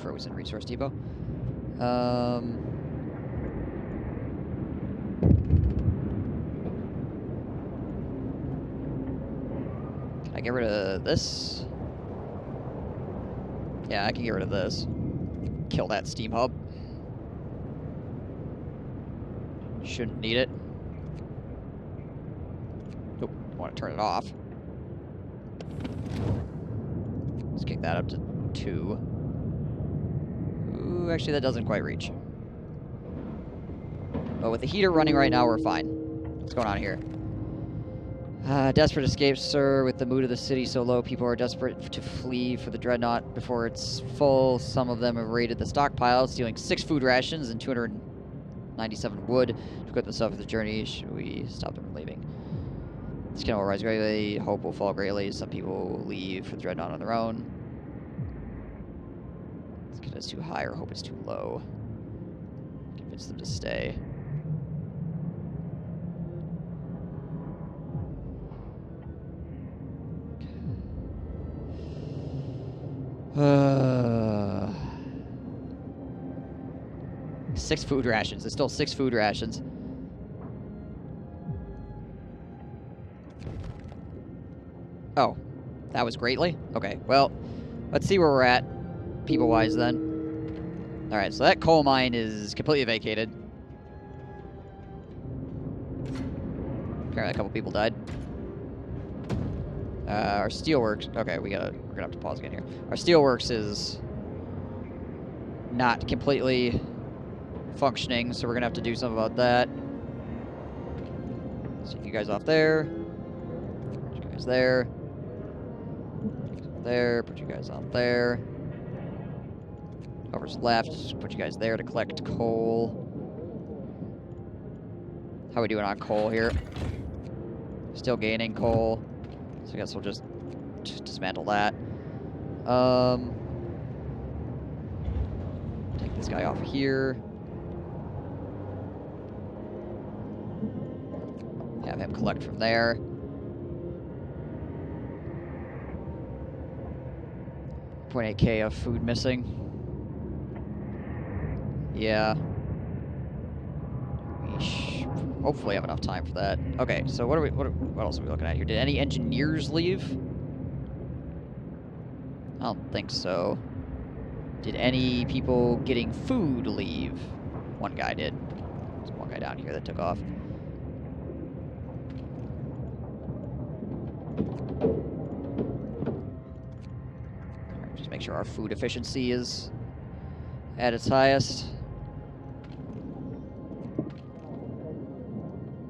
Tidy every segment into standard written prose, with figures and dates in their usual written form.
frozen resource depot. Can I get rid of this? Yeah, I can get rid of this. Kill that steam hub. Shouldn't need it. Nope, I want to turn it off. Let's kick that up to 2. Ooh, actually that doesn't quite reach. But with the heater running right now, we're fine. What's going on here? Desperate escape, sir. With the mood of the city so low, people are desperate to flee for the dreadnought before it's full. Some of them have raided the stockpile, stealing 6 food rations and 297 wood to equip themselves for the journey. Should we stop them from leaving? This can will rise greatly. Hope will fall greatly. Some people will leave for the dreadnought on their own. This kid is too high or hope is too low. Convince them to stay. Six food rations. There's still 6 food rations. Oh, that was greatly? Okay, well, let's see where we're at, people-wise, then. Alright, so that coal mine is completely vacated. Apparently a couple people died. Our steelworks... Okay, we're gonna have to pause again here. Our steelworks is not completely functioning, so we're gonna have to do something about that. So you guys off there. Put you guys there. There, put you guys on there. Whoever's left, put you guys there to collect coal. How are we doing on coal here? Still gaining coal. So I guess we'll just dismantle that. Take this guy off here. Have him collect from there. .8K of food missing. Yeah. We hopefully have enough time for that. Okay, so what else are we looking at here? Did any engineers leave? I don't think so. Did any people getting food leave? One guy did. There's one guy down here that took off. Make sure our food efficiency is at its highest.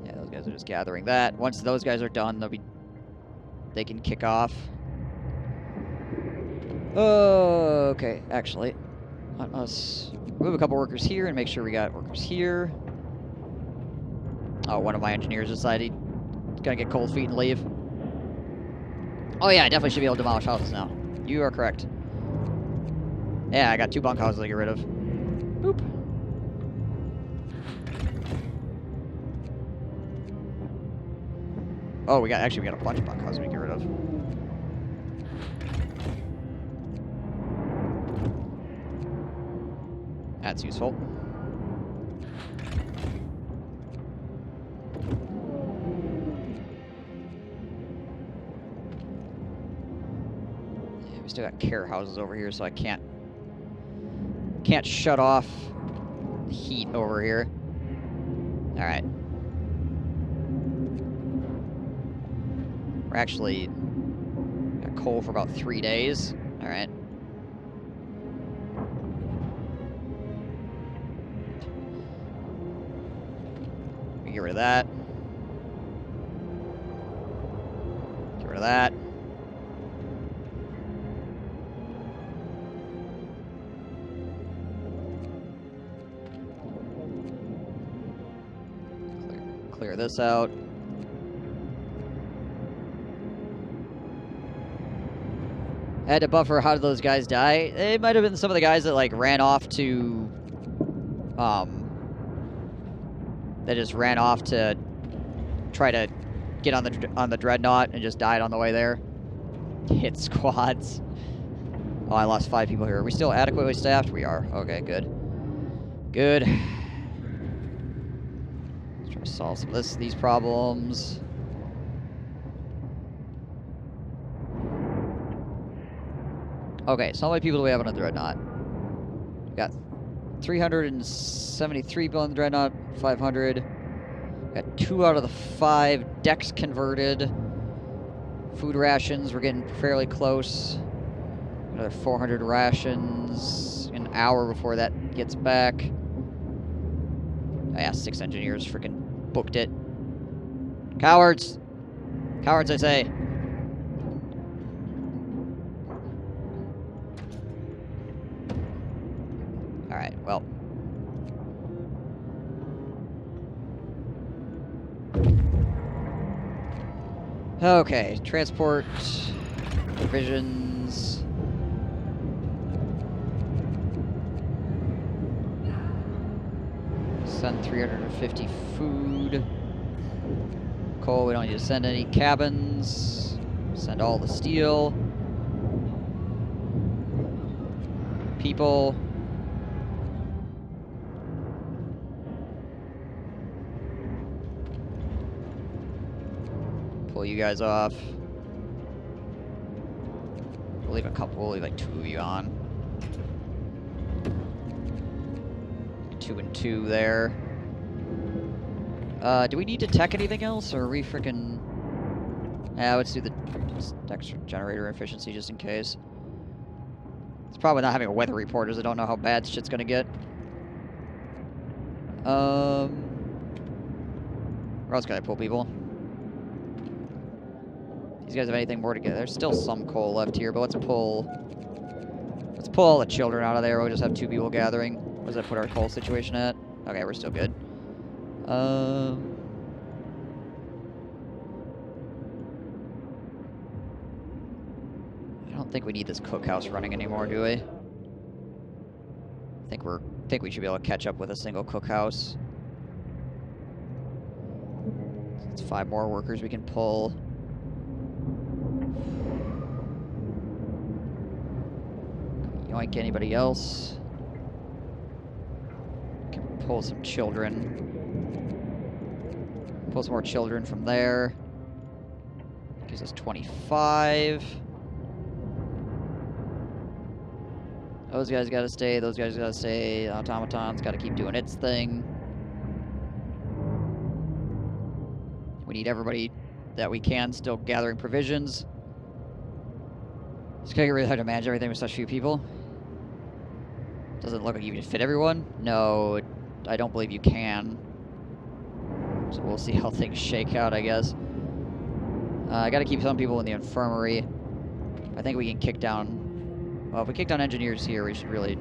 Yeah, those guys are just gathering that. Once those guys are done, they can kick off. Oh, okay. Actually, let us move a couple workers here and make sure we got workers here. Oh, one of my engineers decided he's gonna get cold feet and leave. Oh yeah, I definitely should be able to demolish houses now. You are correct. Yeah, I got 2 bunkhouses to get rid of. Boop. Oh, we got a bunch of bunkhouses we can get rid of. That's useful. Yeah, we still got care houses over here, so I can't shut off the heat over here. Alright. We're actually got coal for about 3 days. Alright. We get rid of that. Get rid of that. Clear this out. I had to buffer. How did those guys die? It might have been some of the guys that like ran off to, that just ran off to try to get on the dreadnought and just died on the way there. Hit squads. Oh, I lost 5 people here. Are we still adequately staffed? We are. Okay, good. Good. Let's try to solve some of these problems. Okay, so how many people do we have on a Dreadnought? We got 373 people on the Dreadnought, 500. We got 2 out of the 5 decks converted. Food rations, we're getting fairly close. Another 400 rations, an hour before that gets back. Oh yeah, 6 engineers freaking booked it. Cowards! Cowards, I say. Alright, well. Okay, transport, provisions. Send 350 food. Coal, we don't need to send any. Cabins. Send all the steel. People. Pull you guys off. We'll leave a couple, we'll leave like 2 of you on. 2 and 2 there. Do we need to tech anything else, or are we freaking... Yeah, let's do the extra generator efficiency just in case. It's probably not having a weather report, as I don't know how bad shit's gonna get. Where else can I pull people? These guys have anything more to get? There's still some coal left here, but let's pull all the children out of there. We'll just have 2 people gathering. What does that put our coal situation at? Okay, we're still good. I don't think we need this cookhouse running anymore, do we? I think we should be able to catch up with a single cookhouse. It's 5 more workers we can pull. Yoink, anybody else? Can pull some children. Pull some more children from there. Gives us 25. Those guys gotta stay, those guys gotta stay. Automaton's gotta keep doing its thing. We need everybody that we can still gathering provisions. It's gonna get really hard to manage everything with such few people. Doesn't look like you can fit everyone. No, I don't believe you can. So we'll see how things shake out, I guess. I gotta keep some people in the infirmary. I think we can kick down... Well, if we kick down engineers here, we should really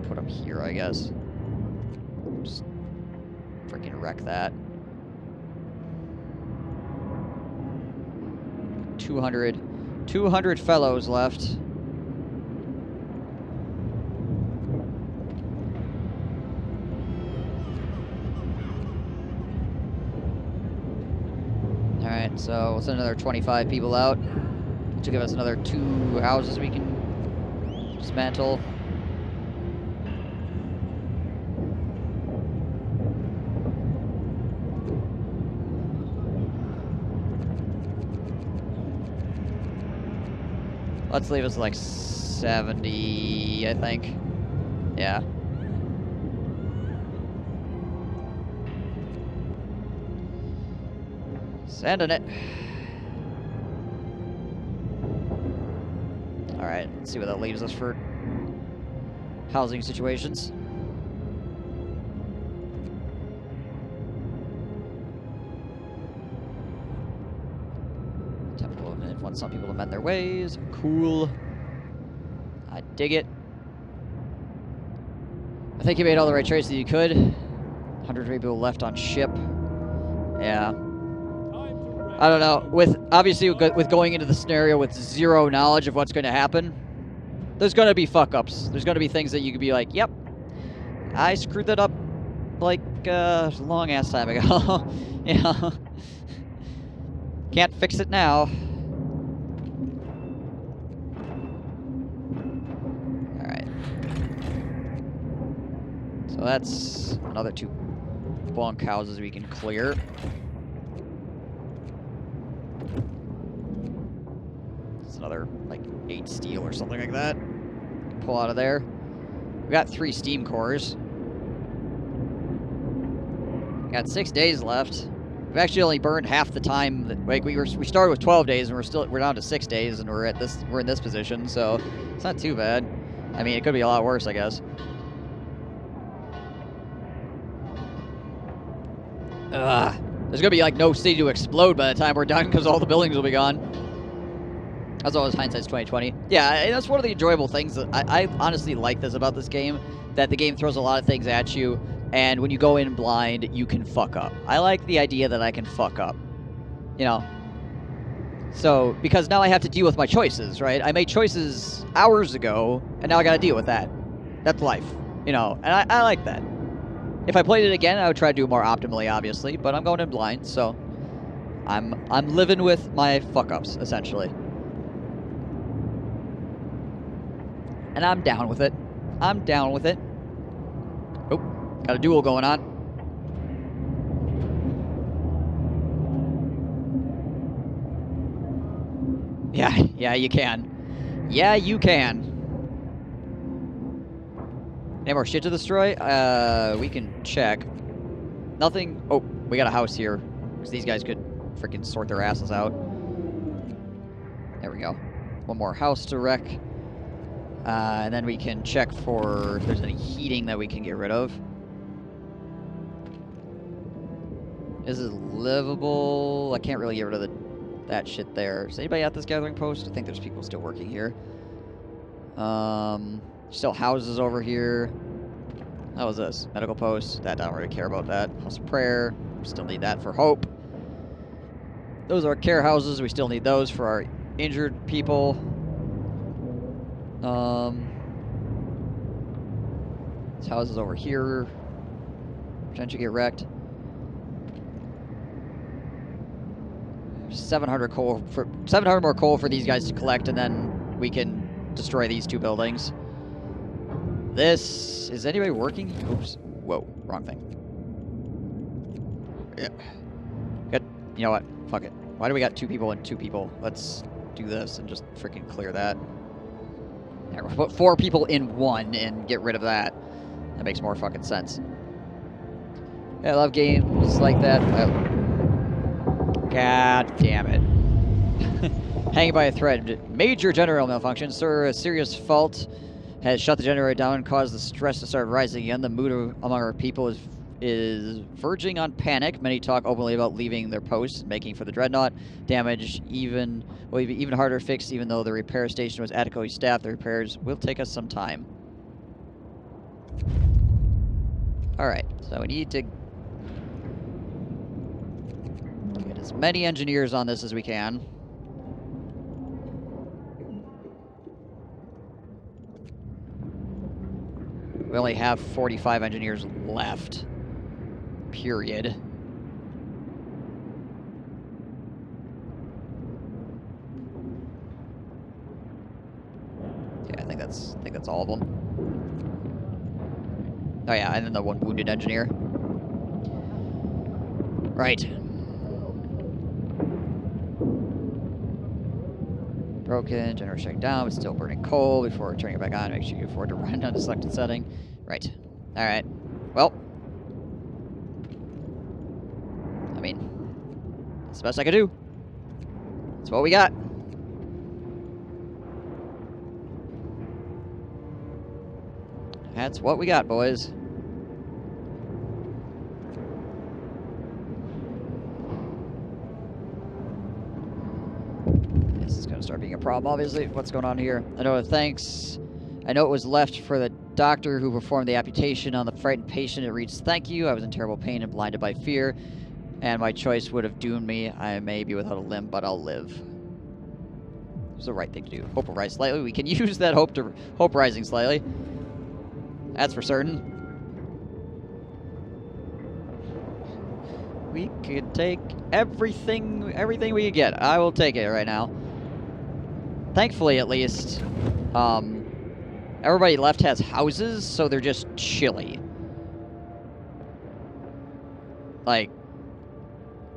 put them here, I guess. Just freaking wreck that. 200 fellows left. Alright, so we'll send another 25 people out. Which will give us another 2 houses we can dismantle. Let's leave us like 70, I think. Yeah. Sending it. Alright, let's see what that leaves us for housing situations. Temple of Minute wants some people to mend their ways. Cool. I dig it. I think you made all the right choices you could. 100 people left on ship. Yeah. I don't know. Obviously, with going into the scenario with 0 knowledge of what's going to happen, there's going to be fuck-ups. There's going to be things that you could be like, yep, I screwed that up like a long-ass time ago. You know? Can't fix it now. So that's another 2 bunkhouses we can clear. It's another, like, 8 steel or something like that. Pull out of there. We got 3 steam cores. Got 6 days left. We've actually only burned half the time. Like we started with 12 days, and we're down to 6 days, and we're in this position. So it's not too bad. I mean, it could be a lot worse, I guess. There's gonna be like no city to explode by the time we're done because all the buildings will be gone. As always, hindsight's 20/20. Yeah, and that's one of the enjoyable things that I honestly like this about this game, that the game throws a lot of things at you, and when you go in blind, you can fuck up. I like the idea that I can fuck up, you know. So, because now I have to deal with my choices, right? I made choices hours ago, and now I gotta deal with that. That's life, you know, and I like that. If I played it again, I would try to do it more optimally, obviously, but I'm going in blind, so I'm living with my fuck-ups, essentially. And I'm down with it. I'm down with it. Oh, got a duel going on. Yeah, you can. Yeah, you can. Any more shit to destroy? We can check. Nothing. Oh, we got a house here. Because these guys could freaking sort their asses out. There we go. One more house to wreck. And then we can check for if there's any heating that we can get rid of. This is livable. I can't really get rid of that shit there. Is anybody at this gathering post? I think there's people still working here. Still houses over here. How was this? Medical post. That, I don't really care about that. House of prayer. Still need that for hope. Those are care houses. We still need those for our injured people. This house is over here. Potentially get wrecked. 700 coal for 700 more coal for these guys to collect, and then we can destroy these 2 buildings. This is anybody working? Oops. Whoa, wrong thing. Yeah. Good. You know what? Fuck it. Why do we got 2 people and 2 people? Let's do this and just freaking clear that. There, we'll put 4 people in 1 and get rid of that. That makes more fucking sense. Yeah, I love games like that. God damn it. Hanging by a thread. Major generator malfunction. Sir, a serious fault has shut the generator down and caused the stress to start rising again. The mood among our people is verging on panic. Many talk openly about leaving their posts, making for the dreadnought. Damage will be even harder to fix, even though the repair station was adequately staffed. The repairs will take us some time. Alright, so we need to get as many engineers on this as we can. We only have 45 engineers left. Period. Yeah, I think that's all of them. Oh yeah, and then the 1 wounded engineer. Right. Broken, generator shutting down, but still burning coal before turning it back on. Make sure you afford to run down to selected setting. Right. Alright. Well. I mean, that's the best I could do. That's what we got. That's what we got, boys. This is going to start being a problem, obviously. What's going on here? I know it was left for the doctor who performed the amputation on the frightened patient. It reads, "Thank you. I was in terrible pain and blinded by fear, and my choice would have doomed me. I may be without a limb, but I'll live." It was the right thing to do. Hope will rise slightly. We can use that hope rising slightly. That's for certain. We could take everything we could get. I will take it right now. Thankfully, at least, everybody left has houses, so they're just chilly. like,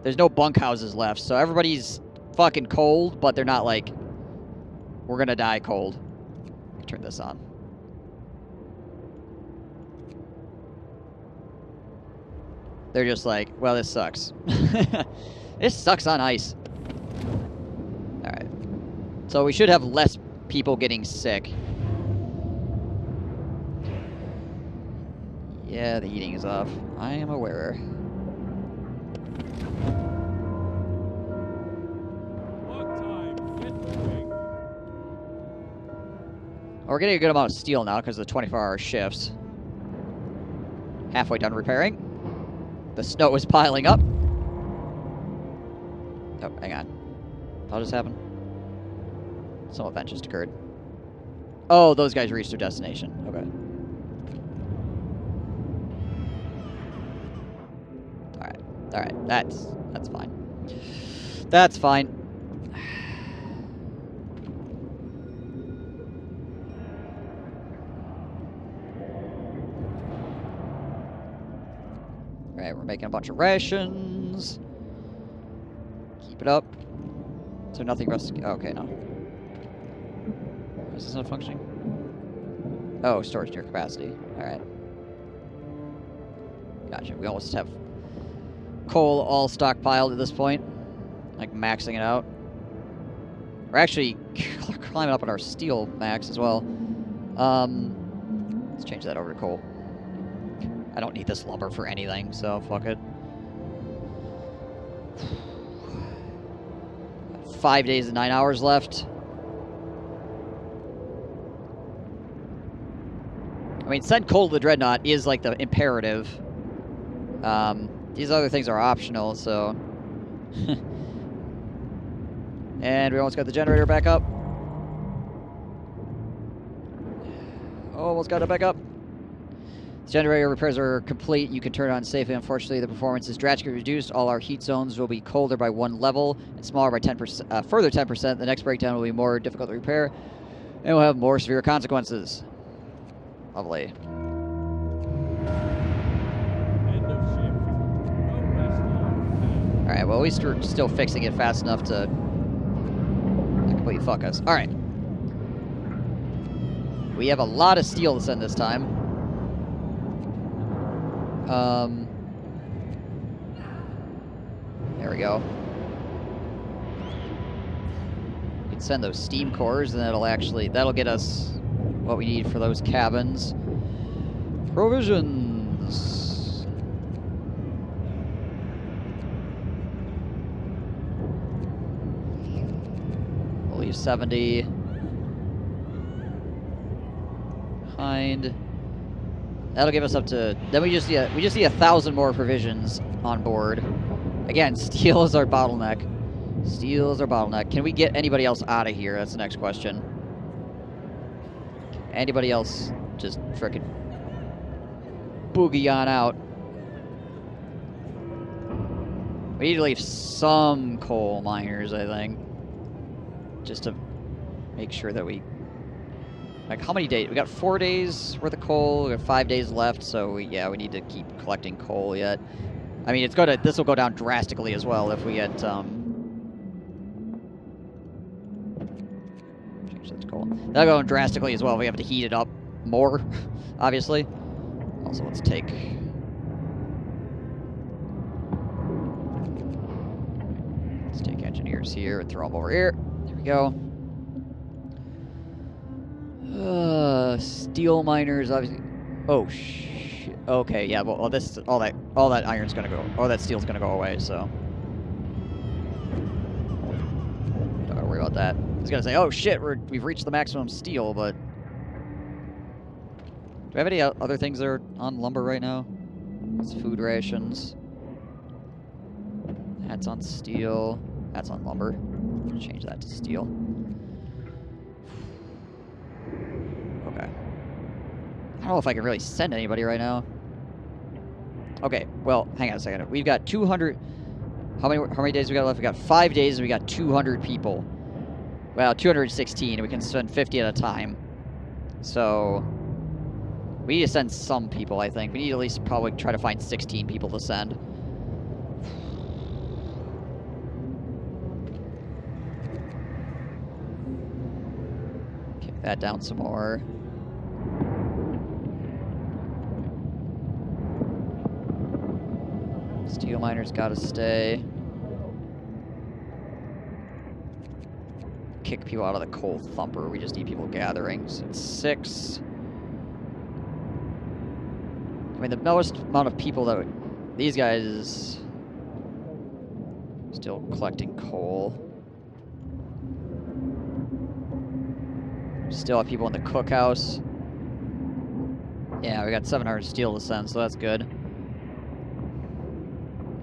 there's no bunkhouses left, so everybody's fucking cold, but they're not like, we're gonna die cold. Let me turn this on. They're just like, well, this sucks. This sucks on ice. Alright. So we should have less people getting sick. Yeah, the heating is off. I am aware. We're getting a good amount of steel now because of the 24-hour shifts. Halfway done repairing. The snow is piling up. Oh, hang on. What just happened? Some event just occurred. Oh, those guys reached their destination. Okay. Alright. That's fine. That's fine. Alright, we're making a bunch of rations. Keep it up. So nothing for us to... Oh, okay, no. Is this not functioning? Oh, storage near capacity. Alright. Gotcha. We almost have coal all stockpiled at this point. Like, maxing it out. We're actually climbing up on our steel max as well. Let's change that over to coal. I don't need this lumber for anything, so fuck it. 5 days and 9 hours left. I mean, send coal to the Dreadnought is like the imperative. These other things are optional, so... And we almost got the generator back up. Almost got it back up. The generator repairs are complete. You can turn it on safely. Unfortunately, the performance is drastically reduced. All our heat zones will be colder by 1 level and smaller by 10%. Further 10%. The next breakdown will be more difficult to repair and will have more severe consequences. Lovely. Alright, well, at least we're still fixing it fast enough to not completely fuck us. Alright. We have a lot of steel to send this time. There we go. We can send those steam cores, and that'll get us what we need for those cabins. Provisions. We'll leave 70 behind. That'll give us up to... Then we just need 1,000 more provisions on board. Again, steel is our bottleneck. Steel is our bottleneck. Can we get anybody else out of here? That's the next question. Anybody else just frickin' boogie on out. We need to leave some coal miners, I think. Just to make sure that we... Like, how many days? We got 4 days worth of coal. We got 5 days left, so we need to keep collecting coal yet. I mean, this will go down drastically as well if we get, change that to coal. That'll go down drastically as well if we have to heat it up more, obviously. Also, let's take... engineers here and throw them over here. There we go. Steel miners, obviously. Oh shit. Okay, yeah. Well, this all that iron's gonna go, all that steel's gonna go away. So don't gotta worry about that. I was gonna say, oh shit, we've reached the maximum steel, but do we have any other things that are on lumber right now? It's food rations. That's on steel. That's on lumber. Change that to steel. Okay. I don't know if I can really send anybody right now. Okay, well, hang on a second. We've got 200... How many days we got left? We got 5 days and we got 200 people. Well, 216, and we can send 50 at a time. So... we need to send some people, I think. We need to at least probably try to find 16 people to send. that down some more. Steel miners gotta stay. Kick people out of the coal thumper. We just need people gathering. So it's 6. I mean, the most amount of people that these guys still collecting coal. Still have people in the cookhouse. Yeah, we got 700 steel to send, so that's good.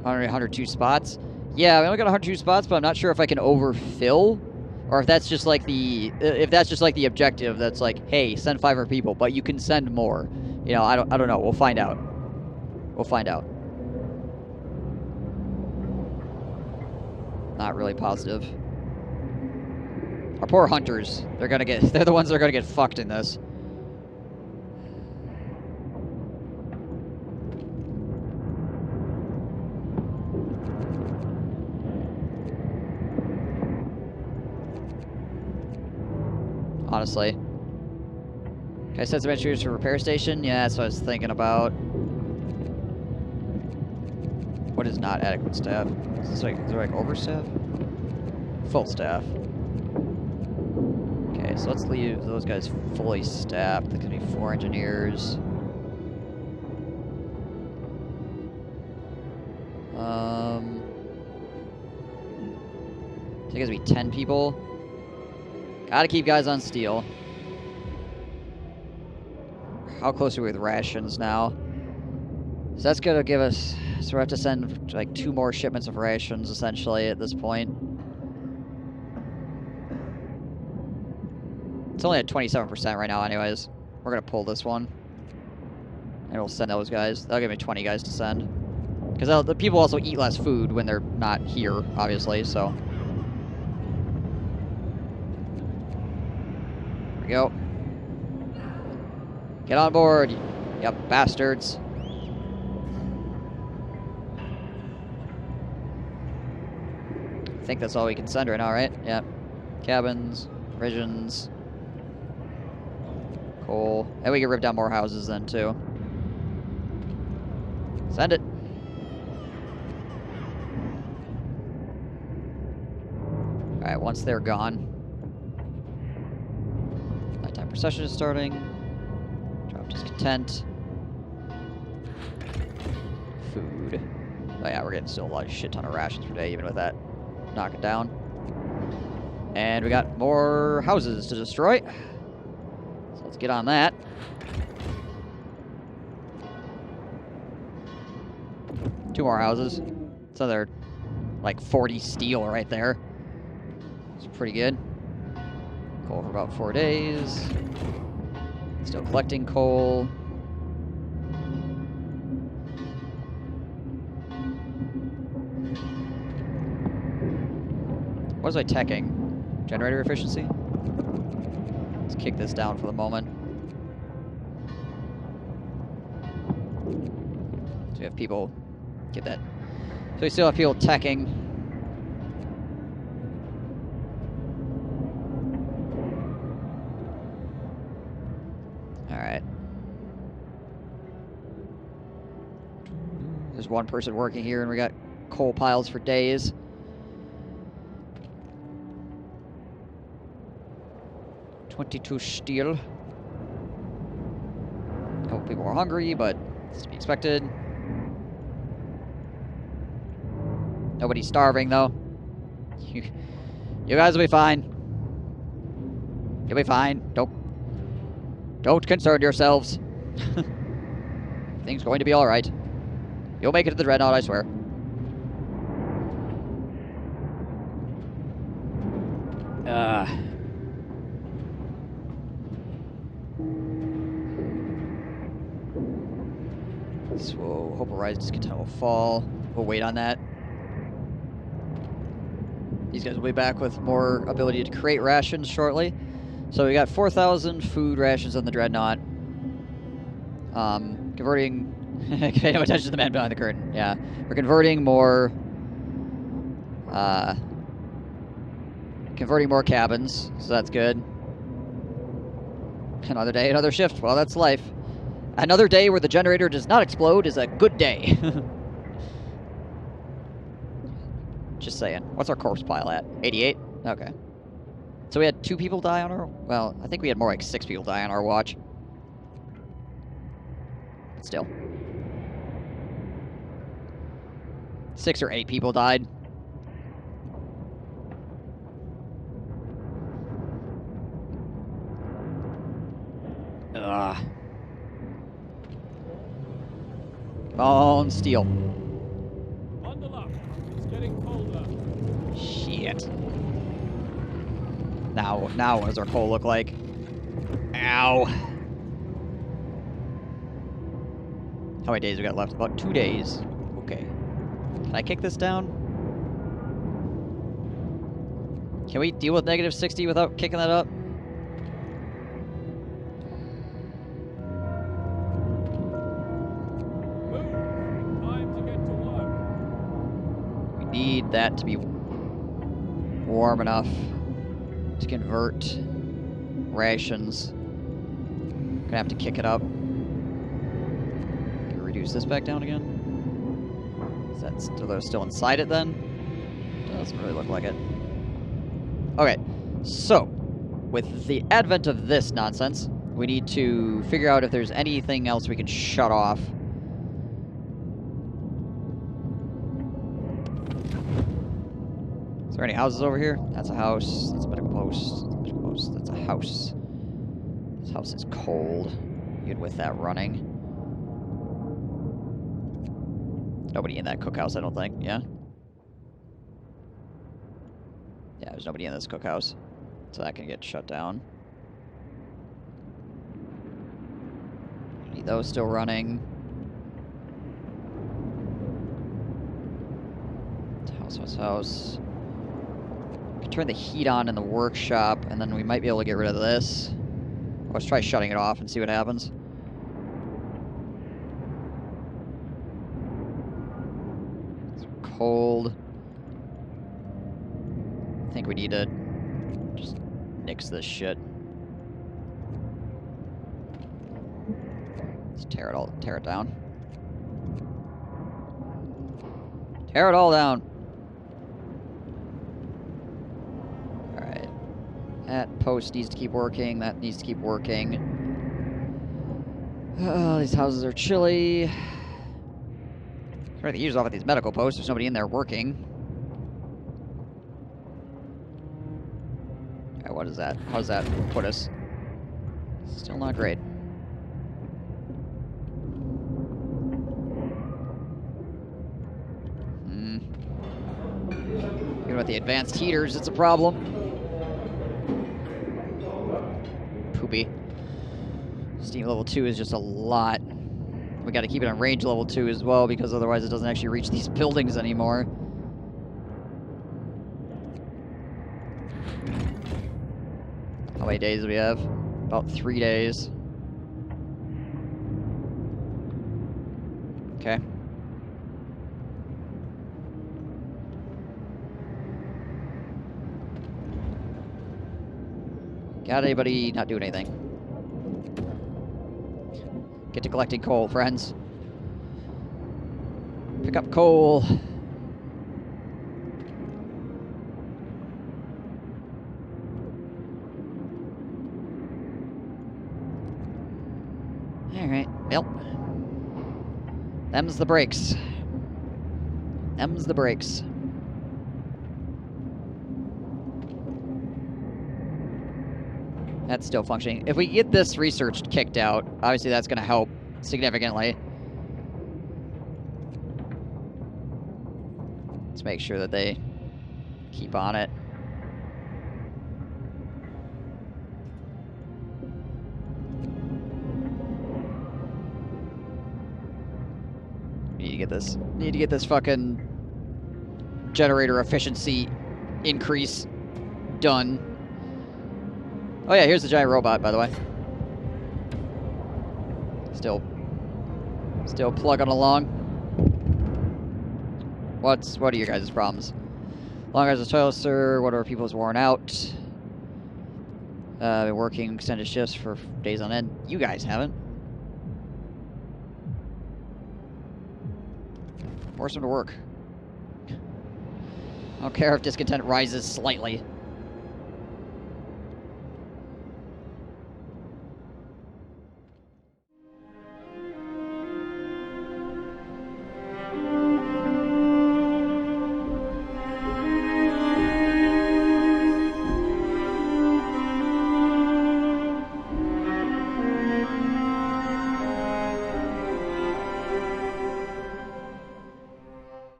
102 spots. Yeah, we only got 102 spots, but I'm not sure if I can overfill, or if that's just like the objective. That's like, hey, send 500 people, but you can send more. You know, I don't know. We'll find out. We'll find out. Not really positive. Our poor hunters. They're the ones that are gonna get fucked in this. Honestly. Can I send some engineers to repair station? Yeah, that's what I was thinking about. What is not adequate staff? Is there like overstaff? Full staff. Okay, so let's leave those guys fully staffed. There could be 4 engineers. I think it's gonna be 10 people. Gotta keep guys on steel. How close are we with rations now? So that's gonna give us... So we have to send like 2 more shipments of rations, essentially, at this point. It's only at 27% right now, anyways. We're gonna pull this one. And we'll send those guys. That'll give me 20 guys to send. Because the people also eat less food when they're not here, obviously, so... Go. Get on board, you bastards. I think that's all we can send right now, right? Yep. Cabins, provisions, coal. And we can rip down more houses then, too. Send it. Alright, once they're gone. Nighttime procession is starting. Drop discontent. Food. Oh yeah, we're getting still a lot of shit ton of rations per day, even with that. Knock it down. And we got more houses to destroy. So let's get on that. Two more houses. So they're like 40 steel right there. It's pretty good. Coal for about 4 days. Still collecting coal. What was I teching? Generator efficiency? Let's kick this down for the moment. So we have people get that. So we still have people teching. Alright. There's one person working here and we got coal piles for days. $22 steel. A couple people are hungry, but it's to be expected. Nobody's starving, though. You guys will be fine. You'll be fine. Don't concern yourselves. Things going to be all right. You'll make it to the Dreadnought, I swear. So we'll hope a rise discontent will fall. We'll wait on that. These guys will be back with more ability to create rations shortly. So we got 4,000 food rations on the Dreadnought. Converting... Pay no attention to the man behind the curtain. Yeah. We're converting more... converting more cabins, so that's good. Another day, another shift. Well, that's life. Another day where the generator does not explode is a good day. Just saying. What's our corpse pile at? 88? Okay. So we had 2 people die on our... Well, I think we had more like 6 people die on our watch. But still. 6 or 8 people died. Ugh. Come on, steel. Bundle up. It's getting colder. Shit. Now what does our coal look like? Ow. How many days we got left? About 2 days. Okay. Can I kick this down? Can we deal with negative 60 without kicking that up? Need that to be warm enough to convert rations. Gonna have to kick it up. Can we reduce this back down again? Is that still inside it then? Doesn't really look like it. Okay, so with the advent of this nonsense, we need to figure out if there's anything else we can shut off. Is there any houses over here? That's a house. That's a medical post. That's a medical post. That's a house. This house is cold, even with that running. Nobody in that cookhouse, I don't think. Yeah? Yeah, there's nobody in this cookhouse. So that can get shut down. Need those still running. House. Can turn the heat on in the workshop, and then we might be able to get rid of this. Let's try shutting it off and see what happens. It's cold. I think we need to just nix this shit. Let's tear it down. Tear it all down. That post needs to keep working. That needs to keep working. Oh, these houses are chilly. Trying to use off at these medical posts. There's nobody in there working. Alright, what is that? How does that put us? Still not great. Even with the advanced heaters, it's a problem. Poopy. Steam level 2 is just a lot. We gotta keep it on range level 2 as well, because otherwise it doesn't actually reach these buildings anymore. How many days do we have? About 3 days. Okay. Got anybody not doing anything? Get to collecting coal, friends. Pick up coal. Alright, well. Them's the brakes. Them's the brakes. That's still functioning. If we get this research kicked out, obviously that's going to help significantly. Let's make sure that they keep on it. Need to get this fucking generator efficiency increase done. Oh yeah, here's the giant robot, by the way. Still plugging along. What are your guys' problems? Long as a toilet, sir. What are people's worn out? Been working extended shifts for days on end. You guys haven't. Force them to work. I don't care if discontent rises slightly.